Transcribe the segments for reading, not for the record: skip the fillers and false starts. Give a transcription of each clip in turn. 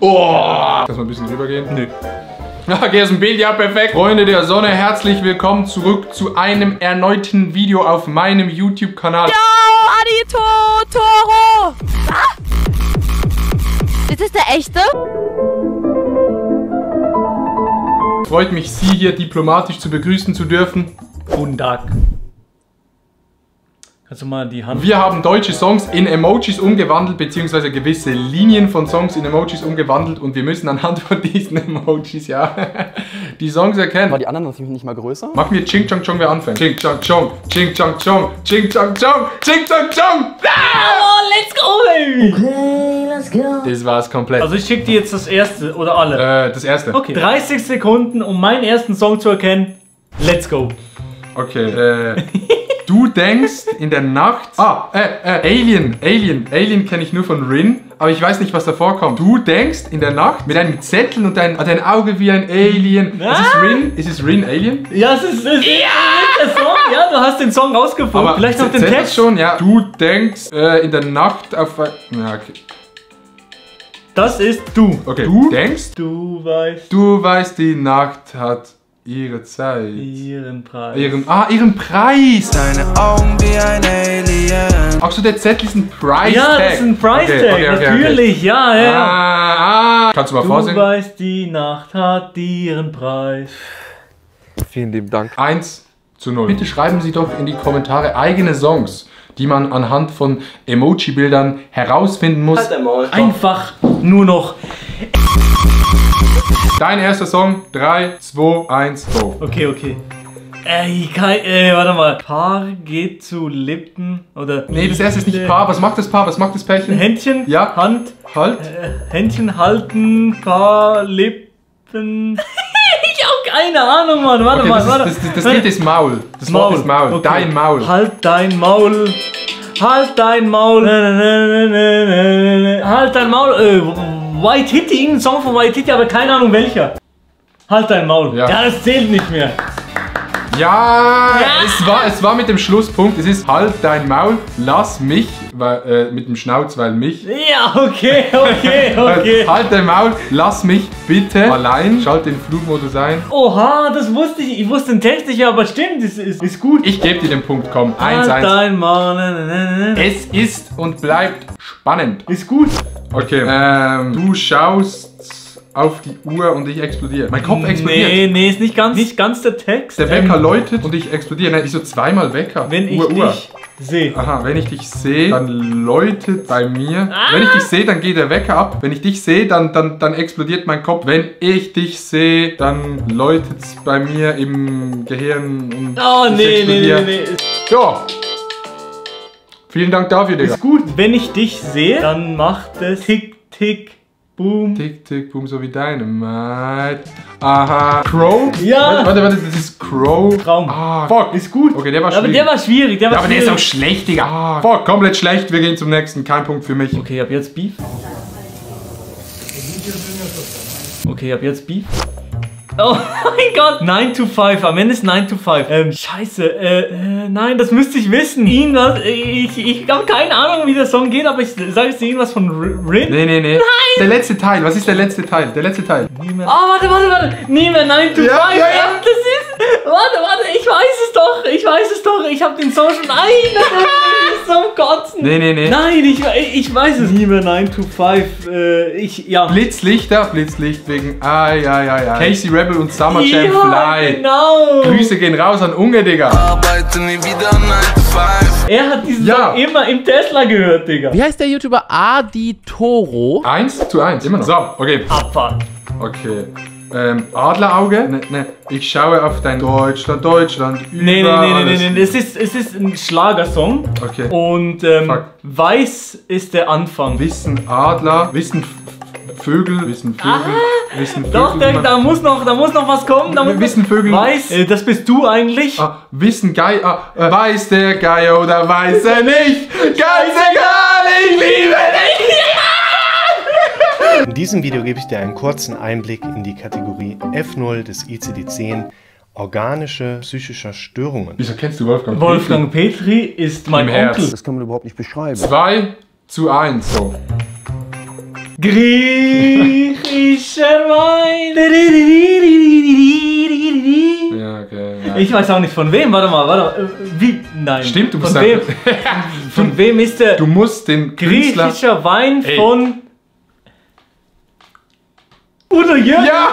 Oh! Lass mal ein bisschen rübergehen. Nö. Geh aus dem Bild, ja perfekt. Freunde der Sonne, herzlich willkommen zurück zu einem erneuten Video auf meinem YouTube-Kanal. Yo, Adi Toro! Ah! Ist das der echte? Freut mich, Sie hier diplomatisch zu begrüßen zu dürfen. Guten Tag. Kannst du mal die Hand... Wir haben deutsche Songs in Emojis umgewandelt, beziehungsweise gewisse Linien von Songs in Emojis umgewandelt und wir müssen anhand von diesen Emojis, ja, die Songs erkennen. War die anderen natürlich nicht mal größer? Mach mir Ching Chong Chong, wer anfängt. Ching Chong Chong, Ching Chong Chong, Ching Chong Chong, Ching Chong Chong. Oh, let's go, baby! Okay, let's go. Das war's komplett. Also ich schicke dir jetzt das erste oder alle. Das erste. Okay. 30 Sekunden, um meinen ersten Song zu erkennen. Let's go. Okay, du denkst in der Nacht... Alien kenne ich nur von Rin, aber ich weiß nicht, was davor kommt. Du denkst in der Nacht mit einem Zettel und dein Auge wie ein Alien. Ah. Ist es Rin? Ist es Rin Alien? Ja, es ist der Song. Ja, du hast den Song rausgefunden. Aber vielleicht noch den Zettel Text. schon, ja. Du denkst in der Nacht auf... Ja, okay. Das ist du. Okay, du denkst... Du weißt Du weißt, die Nacht hat ihre Zeit. ihren Preis. Ihren Preis. Deine Augen wie ein Alien. Ach so, der Zettel ist ein Price-Tag. Ja, das ist ein Price-Tag, Okay. natürlich, ja. Kannst du mal Du vorsingen? weißt, die Nacht hat ihren Preis. Vielen lieben Dank. 1:0. Bitte schreiben Sie doch in die Kommentare eigene Songs, die man anhand von Emoji-Bildern herausfinden muss. Einfach nur noch. Dein erster Song, 3, 2, 1, go. Okay. Warte mal. Paar geht zu Lippen oder... Nee, das erste ist nicht Paar. Was macht das Paar? Was macht das Pärchen? Händchen, Ja. Hand, Halt. Händchen halten, Paar, Lippen... Ich hab keine Ahnung, Mann. Warte Okay, mal. das Lied ist Maul. Das Wort ist Maul. Okay. Dein Maul. Halt dein Maul. Halt dein Maul. Halt dein Maul. White Hitty, irgendein Song von White Hitty, aber keine Ahnung welcher. Halt dein Maul. Ja. Ja, das zählt nicht mehr. Ja, es war mit dem Schlusspunkt. Es ist halt dein Maul, lass mich, weil, mit dem Schnauz, weil mich. Ja, okay. Halt dein Maul, lass mich bitte allein. Schalt den Flugmodus ein. Oha, das wusste ich. Ich wusste den Text nicht, aber stimmt, ist gut. Ich gebe dir den Punkt, komm. Halt 1:1. dein Maul. Es ist und bleibt spannend. Ist gut. Okay, du schaust auf die Uhr und ich explodiere. Mein Kopf explodiert. Nee, ist nicht ganz der Text. Der Wecker läutet und ich explodiere. Nein, ich so zweimal Wecker. Wenn ich Uhr. dich sehe. Aha, wenn ich dich sehe, dann läutet bei mir. Wenn ich dich sehe, dann geht der Wecker ab. Wenn ich dich sehe, dann explodiert mein Kopf. Wenn ich dich sehe, dann läutet es bei mir im Gehirn und Oh, ich nee. explodiere. Ja. Vielen Dank dafür, Digga. Ist gut. Wenn ich dich sehe, dann macht es Tick, Tick, Boom. Tick, tick, boom, so wie Dynamite. Aha. Crow? Ja. Warte, das ist Crow. Traum. Ah, fuck. Ist gut. Okay, der war Aber schwierig. der war schwierig. Ja, aber der ist auch schlecht, Digga. Ah, fuck, komplett schlecht. Wir gehen zum nächsten. Kein Punkt für mich. Okay, ab jetzt Beef. Oh mein Gott. 9 to 5. Am Ende ist 9 to 5. Scheiße. Nein, das müsste ich wissen. Ich habe keine Ahnung, wie der Song geht, aber ich sage jetzt irgendwas von Rin. Nee. Nein. Der letzte Teil. Was ist der letzte Teil? Der letzte Teil. Oh, warte. Nie mehr 9 to 5. Ja. Das ist... Warte. Ich weiß es doch. Ich habe den Song schon... Nein, das ist zum Kotzen. Nee. Nein, ich weiß es. Nie mehr 9 to 5. Ja. Blitzlichter. Blitzlicht wegen... Ja. Casey Rebel und Summer Jam Ja, Fly. genau. Grüße gehen raus an Unge, Digga. Arbeite nie wieder 9 to 5. Er hat diesen Ja. Song immer im Tesla gehört, Digga. Wie heißt der YouTuber Adi Toro? 1:1, immer noch. So, okay. Abfahrt. Okay. Adlerauge. Ne. Ich schaue auf dein Deutschland über Nee. alles. Es ist ein Schlagersong. Okay. Und Fuck. Weiß ist der Anfang. Wissen Adler, Wissen Vögel, Wissen Vögel. Doch, da muss noch was kommen. Wissen Vögel. Weiß, das bist du eigentlich. Wissen Geier, weiß der Geier oder weiß er nicht? Ganz egal, ich liebe dich! In diesem Video gebe ich dir einen kurzen Einblick in die Kategorie F0 des ICD-10 organische psychische Störungen. Wieso kennst du Wolfgang? Wolfgang Petri ist mein Im Herz. Onkel. Das kann man überhaupt nicht beschreiben. 2:1, so. Griechischer Wein. Ja, okay. Ja. Ich weiß auch nicht von wem. Warte mal. Wie? Nein. Stimmt, du musst von wem? Von wem ist der Du musst den Künstler... griechischer Wein Ey. von Udo Jürgens? Ja!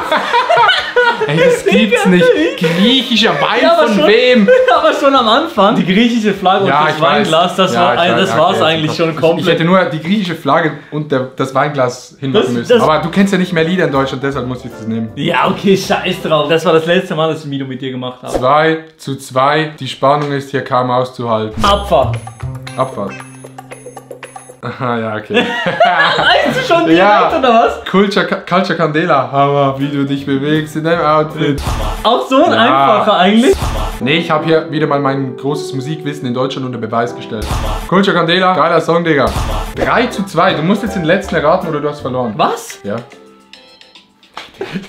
Ey, das gibt's nicht. Griechischer Wein Ja, aber von schon- wem? Aber schon am Anfang. Die griechische Flagge Ja, und das ich weiß. Weinglas, das Ja, war, ich weiß. das Ja, war's okay, eigentlich jetzt schon Ich komplett. hätte nur die griechische Flagge und das Weinglas hinmachen Das- müssen. das- Aber du kennst ja nicht mehr Lieder in Deutschland, deshalb muss ich das nehmen. Ja, okay, scheiß drauf. Das war das letzte Mal, dass ich ein Video mit dir gemacht habe. 2:2. Die Spannung ist hier kaum auszuhalten. Abfahrt. Abfahrt. Aha, ja, okay. Weißt du schon direkt, Ja. oder was? Culture Candela. Hammer, wie du dich bewegst in deinem Outfit. Auch so ein Ja. einfacher eigentlich. Nee, ich habe hier wieder mal mein großes Musikwissen in Deutschland unter Beweis gestellt. Culture Candela, geiler Song, Digga. 3:2. Du musst jetzt den letzten erraten oder du hast verloren. Was? Ja.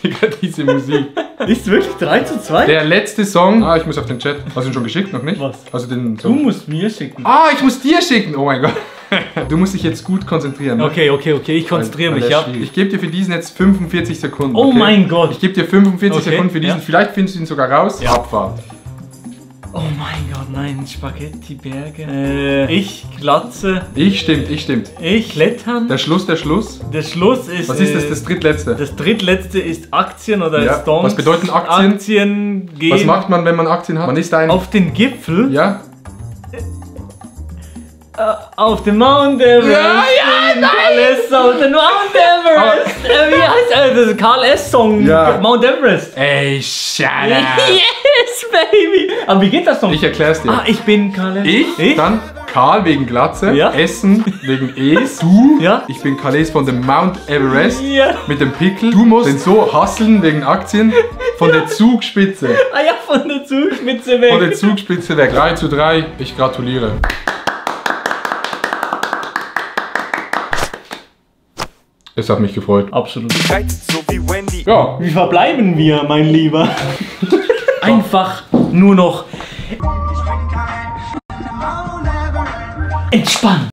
Digga, diese Musik. Ist wirklich 3:2? Der letzte Song. Ah, ich muss auf den Chat. Hast du ihn schon geschickt? Noch nicht? Was? Also den Du Song. musst mir schicken. Ah, ich muss dir schicken. Oh mein Gott. Du musst dich jetzt gut konzentrieren. Ne? Okay, ich konzentriere Weil mich, der ja. ist schwierig. Ich gebe dir für diesen jetzt 45 Sekunden. Oh okay? mein Gott. Ich gebe dir 45 Okay, Sekunden für diesen. ja. Vielleicht findest du ihn sogar raus. Ja. Abfahrt. Oh mein Gott, nein, Spaghetti-Berge. Ich Glatze. Ich stimmt. Ich Klettern. Der Schluss. Der Schluss ist. Was ist das? Das drittletzte. Das drittletzte ist Aktien oder Ja. Stonks. Was bedeuten Aktien? Aktien gehen Was macht man, wenn man Aktien hat? Man ist ein... auf den Gipfel. Ja? Auf dem Mount Everest. Ja, Karl S. auf den Mount Everest. Wie heißt das? Ist Karl S. Song. Ja. Mount Everest. Ey, shut up. Yes, baby. Aber wie geht das Song? Ich erklär's dir. Ah, ich bin Karl S. Ich, dann Karl wegen Glatze, Ja. Essen wegen Es, du, Ja. ich bin Karl von dem Mount Everest Ja. mit dem Pickel, du musst den so hasseln wegen Aktien von der Zugspitze, Ah ja, von der Zugspitze weg. von der Zugspitze weg. 3:3, ich gratuliere. Es hat mich gefreut. Absolut. So wie Wendy. Ja, Wie verbleiben wir, mein Lieber? Einfach nur noch entspannen.